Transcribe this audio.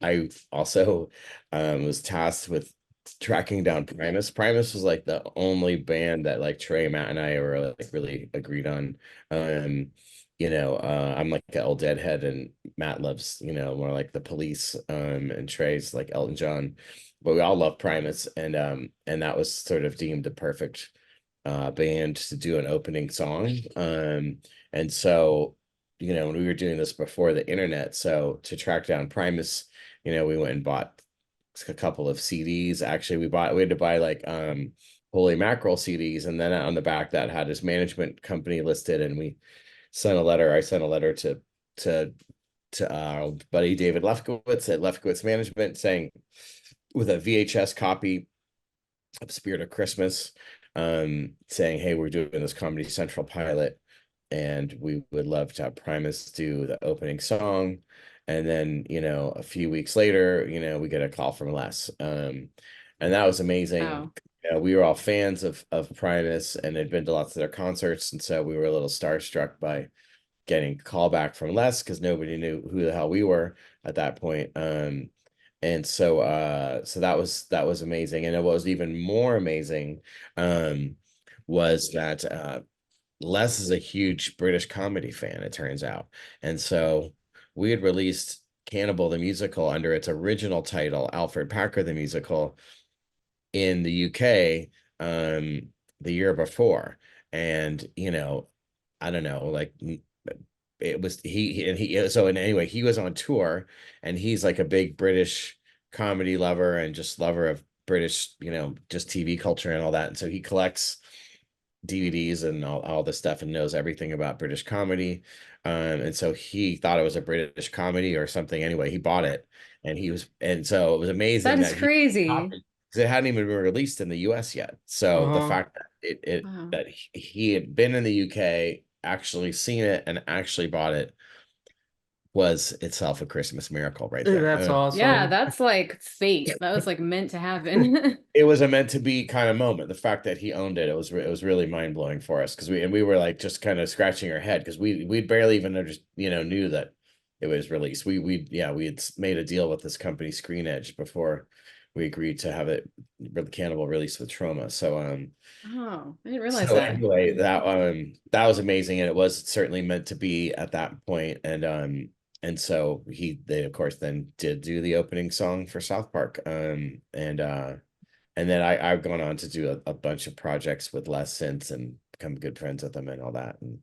I also was tasked with tracking down Primus. Primus was like the only band that like Trey, Matt, and I were like really agreed on. Um, I'm like an old Deadhead, and Matt loves, more like the Police, and Trey's like Elton John. But we all love Primus, and that was sort of deemed the perfect band to do an opening song. And so, when we were doing this before the internet, so to track down Primus, we went and bought a couple of CDs. Actually, we had to buy like Holy Mackerel CDs, and then on the back that had his management company listed, and we sent a letter. I sent a letter to our buddy David Lefkowitz at Lefkowitz Management saying with a VHS copy of Spirit of Christmas, saying, hey, we're doing this Comedy Central pilot, and we would love to have Primus do the opening song. And then, a few weeks later, we get a call from Les. And that was amazing. Wow. We were all fans of Primus and had been to lots of their concerts. And so we were a little starstruck by getting a call back from Les because nobody knew who the hell we were at that point. And so that was amazing. And it was even more amazing was that Les is a huge British comedy fan, it turns out. And so we had released Cannibal the musical under its original title, Alfred Packer the musical, in the UK the year before. And I don't know, like it was and anyway, he was on tour, and he's like a big British comedy lover and just lover of British, just TV culture and all that. And so he collects DVDs and all this stuff and knows everything about British comedy. And so he thought it was a British comedy or something. Anyway, he bought it, and so it was That amazing is that he crazy. because it hadn't even been released in the US yet. So the Uh-huh. fact that Wow. that he had been in the UK, actually seen it, and actually bought it was itself a Christmas miracle right there. That's Yeah, awesome. that's like fate. That was like meant to happen. It was a meant to be kind of moment. The fact that he owned it was really mind blowing for us because we were like just kind of scratching our head because we barely even knew that it was released. We had made a deal with this company Screen Edge before we agreed to have it Cannibal released with Trauma. Oh, I didn't realize So that. anyway, that was amazing, and it was certainly meant to be at that point. And so they of course then did do the opening song for South Park. And then I've gone on to do a bunch of projects with Les since and become good friends with them and all that. And